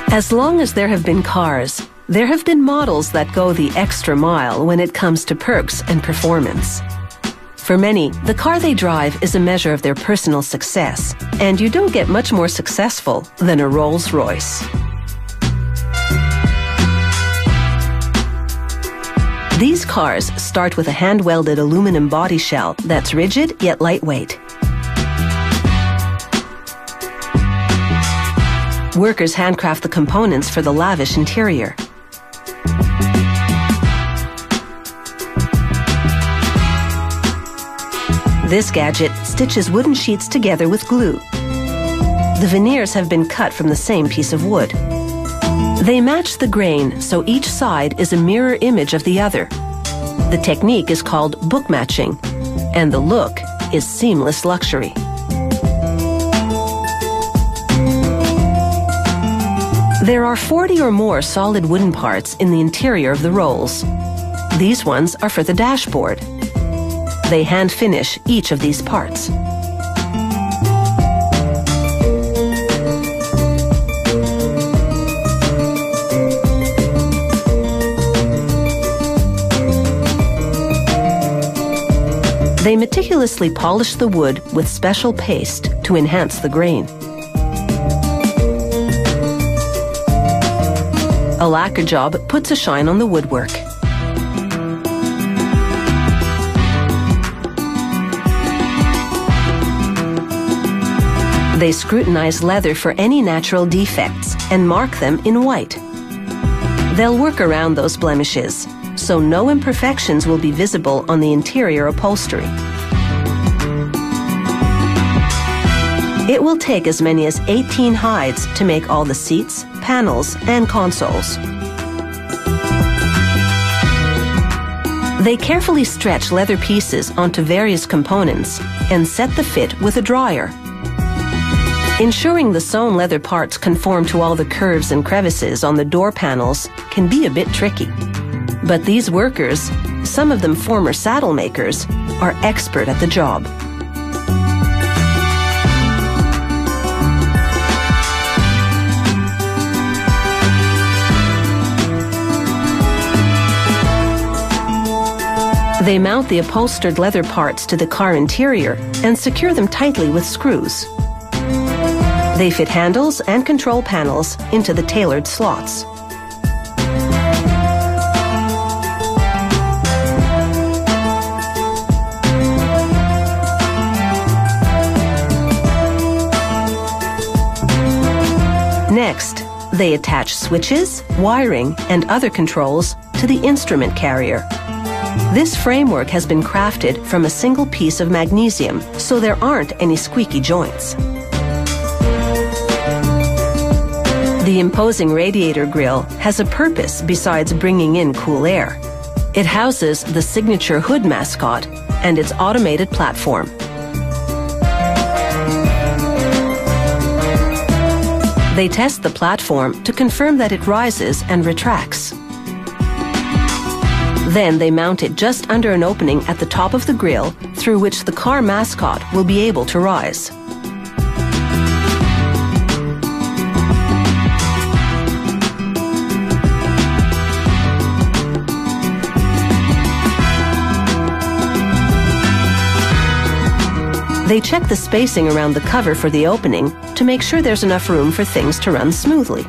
As long as there have been cars, there have been models that go the extra mile when it comes to perks and performance. For many, the car they drive is a measure of their personal success, and you don't get much more successful than a Rolls Royce. These cars start with a hand-welded aluminum body shell that's rigid yet lightweight. Workers handcraft the components for the lavish interior. This gadget stitches wooden sheets together with glue. The veneers have been cut from the same piece of wood. They match the grain, so each side is a mirror image of the other. The technique is called book matching, and the look is seamless luxury. There are 40 or more solid wooden parts in the interior of the Rolls. These ones are for the dashboard. They hand finish each of these parts. They meticulously polish the wood with special paste to enhance the grain. A lacquer job puts a shine on the woodwork. They scrutinize leather for any natural defects and mark them in white. They'll work around those blemishes, so no imperfections will be visible on the interior upholstery. It will take as many as 18 hides to make all the seats, panels, and consoles. They carefully stretch leather pieces onto various components and set the fit with a dryer. Ensuring the sewn leather parts conform to all the curves and crevices on the door panels can be a bit tricky. But these workers, some of them former saddle makers, are expert at the job. They mount the upholstered leather parts to the car interior and secure them tightly with screws. They fit handles and control panels into the tailored slots. Next, they attach switches, wiring, and other controls to the instrument carrier. This framework has been crafted from a single piece of magnesium, so there aren't any squeaky joints. The imposing radiator grille has a purpose besides bringing in cool air. It houses the signature hood mascot and its automated platform. They test the platform to confirm that it rises and retracts. Then they mount it just under an opening at the top of the grille through which the car mascot will be able to rise. They check the spacing around the cover for the opening to make sure there's enough room for things to run smoothly.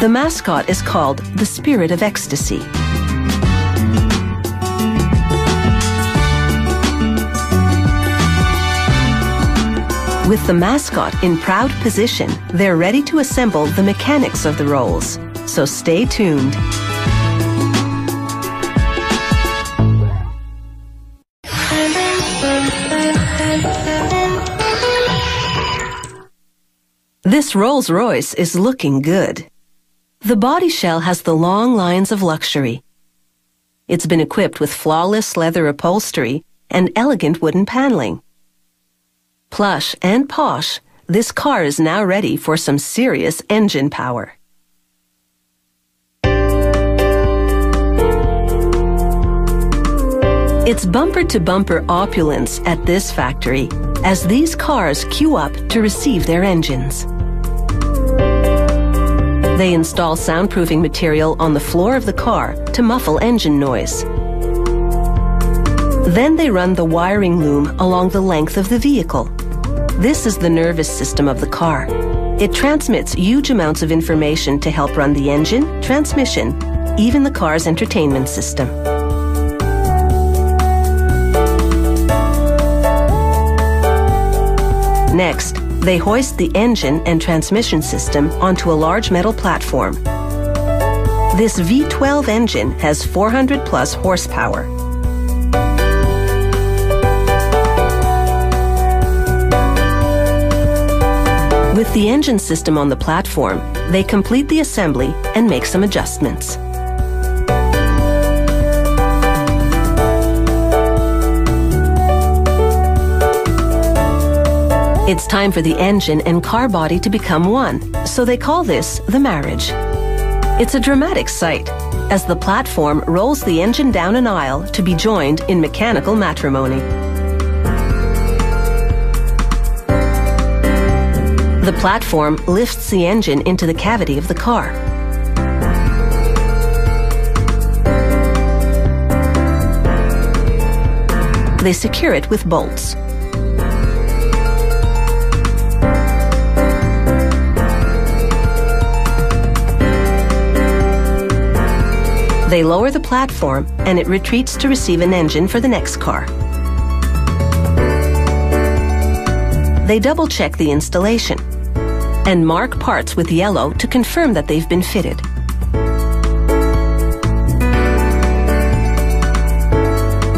The mascot is called the Spirit of Ecstasy. With the mascot in proud position, they're ready to assemble the mechanics of the Rolls. So stay tuned. This Rolls Royce is looking good. The body shell has the long lines of luxury. It's been equipped with flawless leather upholstery and elegant wooden paneling. Plush and posh, this car is now ready for some serious engine power. It's bumper-to-bumper opulence at this factory as these cars queue up to receive their engines. They install soundproofing material on the floor of the car to muffle engine noise. Then they run the wiring loom along the length of the vehicle. This is the nervous system of the car. It transmits huge amounts of information to help run the engine, transmission, even the car's entertainment system. Next, they hoist the engine and transmission system onto a large metal platform. This V12 engine has 400 plus horsepower. With the engine system on the platform, they complete the assembly and make some adjustments. It's time for the engine and car body to become one, so they call this the marriage. It's a dramatic sight, as the platform rolls the engine down an aisle to be joined in mechanical matrimony. The platform lifts the engine into the cavity of the car. They secure it with bolts. They lower the platform and it retreats to receive an engine for the next car. They double-check the installation and mark parts with yellow to confirm that they've been fitted.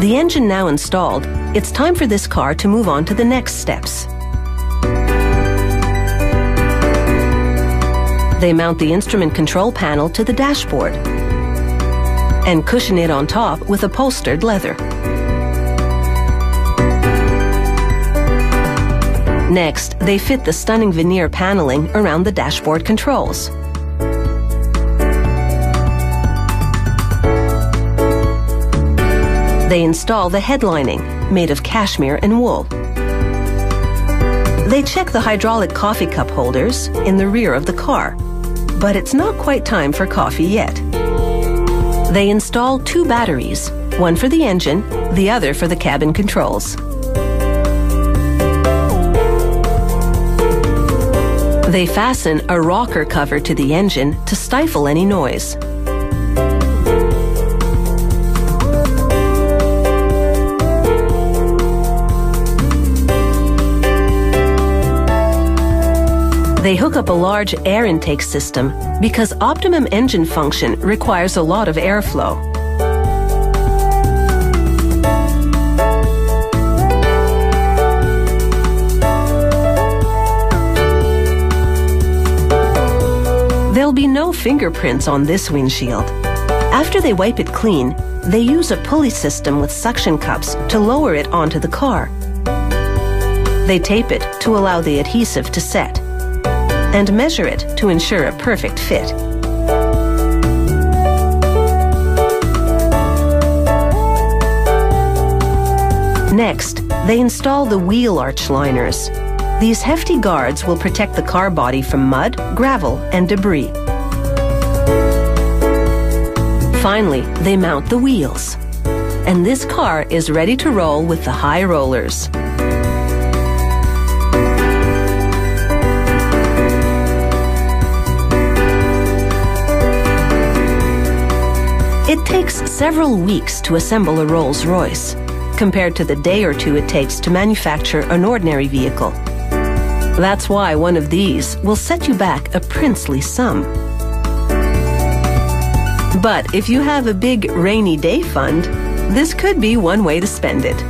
The engine now installed, it's time for this car to move on to the next steps. They mount the instrument control panel to the dashboard and cushion it on top with upholstered leather. Next, they fit the stunning veneer paneling around the dashboard controls. They install the head lining, made of cashmere and wool. They check the hydraulic coffee cup holders in the rear of the car, but it's not quite time for coffee yet. They install 2 batteries, one for the engine, the other for the cabin controls. They fasten a rocker cover to the engine to stifle any noise. They hook up a large air intake system because optimum engine function requires a lot of airflow. There'll be no fingerprints on this windshield. After they wipe it clean, they use a pulley system with suction cups to lower it onto the car. They tape it to allow the adhesive to set and measure it to ensure a perfect fit. Next, they install the wheel arch liners. These hefty guards will protect the car body from mud, gravel, and debris. Finally, they mount the wheels. And this car is ready to roll with the high rollers. It takes several weeks to assemble a Rolls Royce, compared to the day or two it takes to manufacture an ordinary vehicle. That's why one of these will set you back a princely sum. But if you have a big rainy day fund, this could be one way to spend it.